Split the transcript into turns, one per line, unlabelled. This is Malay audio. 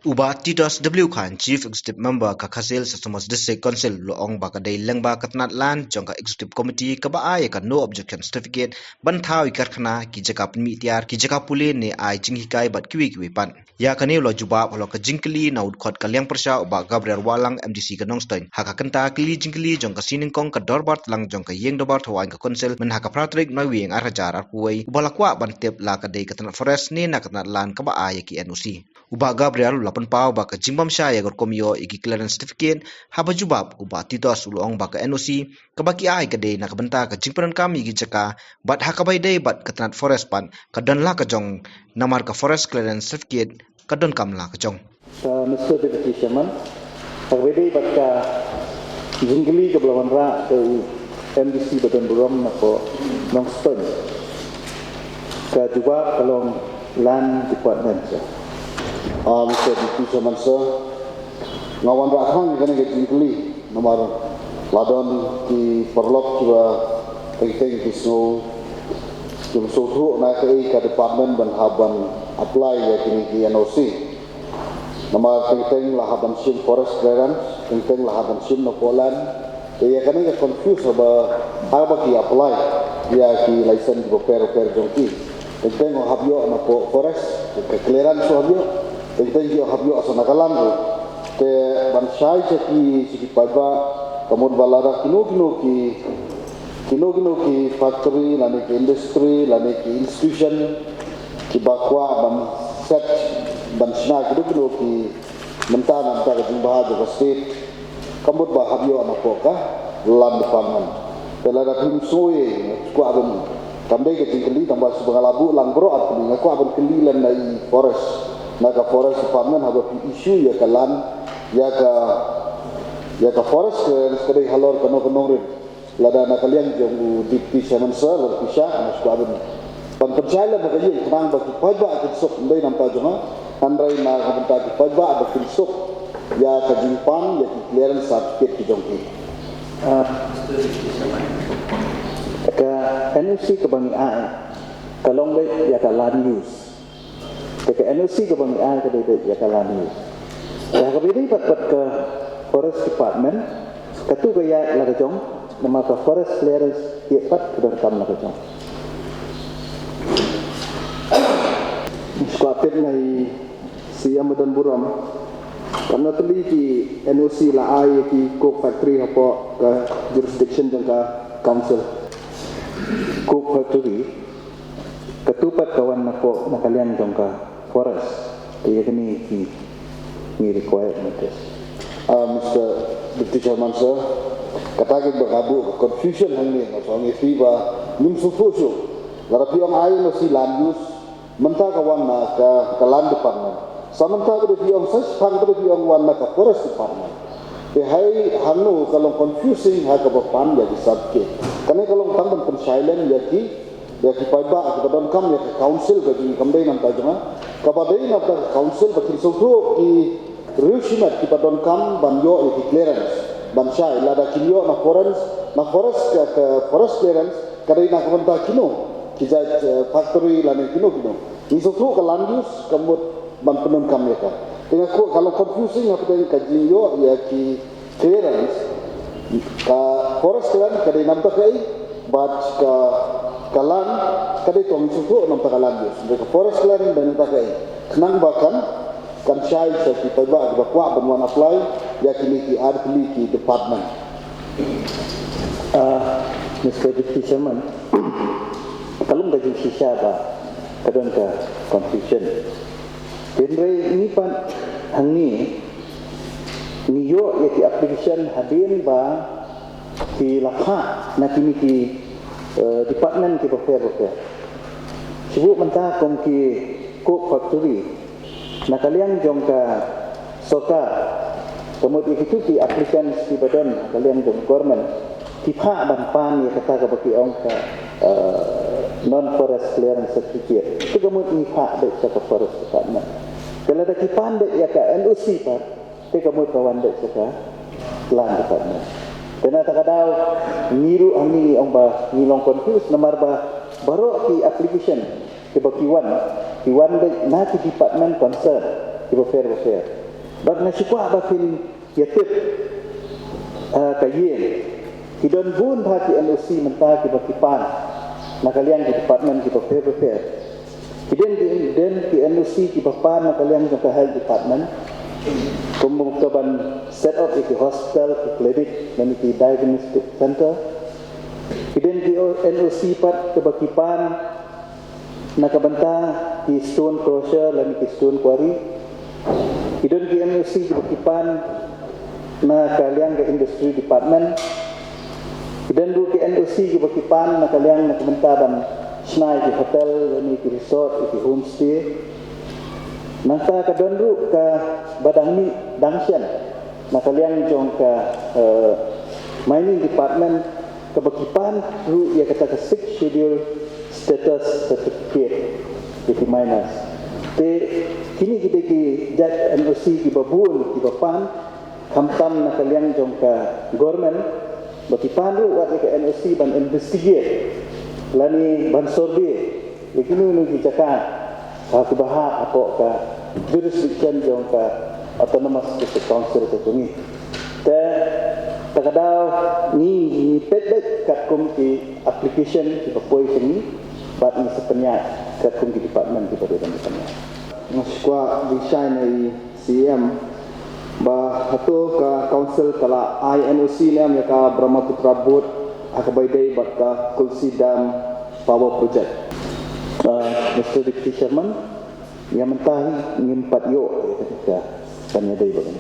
Uba Titos W Khan, Chief Executive Member Kakasil Sasamas District Council Loong Bakadei Lengba Katnat Lan Jongka Executive Committee Kaba Ka No Objection Certificate Bantau Ikarkhana Ki Jaka Pemitiar Ki Jaka Pule ne ai Jinghikai Bat Kiwi Pan Ya Kane Lo Juba Lo Ka Jingkli na Udkhot Kalyang Persha Uba Gabriel Walang MDC Kanongstein Haka Kenta Kli Jingkli Jongka Siningkong Ka Dorbat Lang Jongka Yeng Dobar Thawain Ka Council Men Haka Pratrik Noyeng Arhajar Arkuwei Ubalakwa Bantep La Kadei Katnat Forest ne na Katnat Lan Kaba Ki NOC Uba Gabriel lapan pau baka jimbam syaya gor komio igi clearance certificate haba jubab uba titos ulong baka NOC kabaki ai kade na kabenta ka jingparan kami igi jaka bat hakabai dei bat katnat forest pan kadon la kajong namar ka forest clearance certificate kadon kam la kajong
Mr. Deputy Chairman hakabai dei bat ka jingli ka belawan ra ke MDC badan buram na ko Nongstone ka juga kalong land department Mr. Deputy Chairman sir, ngawan rakhang kena ke jingkli nomor ladon ki perlok juga teng ki snow jum sotu na ke department ban haban apply ya kini ki NOC nomor teng la haban sim forest clearance teng la haban sim no Poland ya kena ke confuse aba ki apply ya ki license go per jongki teng habyo na forest ke clearance habyo tentang dia habyo asana kalango te bansai ki siki paiba kamod balara kino ki factory lane ki industry lane ki institution ki bakwa ban set ban sna kino ki mentana antara jumlah jo state kamod ba habyo anapoka land department telara tim soe ku abon kamdai ke tingkali tambah subangalabu langbro at ku abon kelilan nai forest naga forest department haba issue ya kalan ya ka forest kadai halor kono rin lada na kalian jong deputy chairman sir pisha mas ko abin pan percaya magayin kenang bagi pajak kisok ndai nampa jonga andrai na kabenta ki pajak ba kisok ya ka jingpan ya ki clearance certificate ki jongki ka NOC ka bangi ai kalong dai ya ka land use ke NOC ke bang ai ke dia kalani ya ke bini pat ke forest department ketu ke ya la kejong nama ke forest clearance ye pat ke kam la kejong skuapet nai siam dan buram karena teli ki NOC la ai ki coke factory apa ke jurisdiction jangka council coke factory ketupat kawan nako nakalian jangka forest dia kini ni required notice Mr. Deputy Chairman sir katakan berkabu confusion hangni soalnya fiba nim sufusu larapi ang ayo no si land use menta kawan na ka land department samanta ko di ang sas pang ko di ang wan na ka forest department te hai hanu kalau confusing ha ka bapan ya disabke kane kalau tangdan silent ya ki paiba ka don kam ya council ka di kamdai nam ta jama kabadai na ta council ba kinso ki rushimat ki padon kam banyo ki clearance bansai lada kinyo na forest ka forest clearance kadai na kabanta kino ki ja factory lane kino iso ka land use kamut ban penon kam ya ka tengah ko kalau confusing apa tadi ka jinyo ya ki clearance ka forest clearance kadai nam ta kai bat ka kalan kadai tong suku nam ta kalan dus ke forest land dan ta kai kenang bahkan kan syai sa ki paiba ba kwa banwan apply ya kini ki ad ki department Mr. Deputy Chairman kalau gaji sisa ba kadang ka confusion genre ini pan hangi niyo ya ki application hadin ba ki lakha na kini ki department ki bafir sebut mentah kong ki coke factory na kalian jong ka soka kemudian itu ki application ki badan kalian jong government ki pha ban pan ya kata ka baki ong ka non forest clearance certificate itu kemudian pha de ka forest department kalau ada ki pan de ya ka NOC pa te kemudian kawan de ka land department kena takadaw niru ani ang ba nilong confuse namar ba baro ki application ke bakiwan de na ki department concern ki fair bak na syukwa bakin yatip kayen kidon bun hati NOC mentah ki bakipan nakalian di department ki prepare kiden di NOC ki bapan nakalian jong ka health department kumungkaban set up ki hospital ki clinic dan ki diagnostic center kiden di NOC pat ke bakipan nakabanta ki stone crusher dan ki stone quarry kidon di NOC ki bakipan na kalian ke industry department dan dulu ke NOC ke bakipan na kalian na komentaran snai ke hotel ni ke resort ke homestay nangka ka donru ka badang ni dangsian na kalian jong ka mining department ke bakipan ru ya kata ke 6 schedule status certificate ke miners te kini kita ki jat NOC ki babun ki bapan kamtam na kalian jong ka government bagi pandu wat ke NOC ban investigate lani ban survey begini nu dicakan ka bahak apa ka jurisdiction jong ka autonomous council ke tungi te takadau ni pet kat kum ki application ki poi sini bat ni sepenyat kat kum ki department ki pada department ngskwa di shine CM ba hatu ka council kala INOC nam ya ka Brahmaputra board akabaydai bat ka Kulsi Dam power project Mr. Deputy Chairman yang mentahi ngimpat yo ketika tanya dai bagan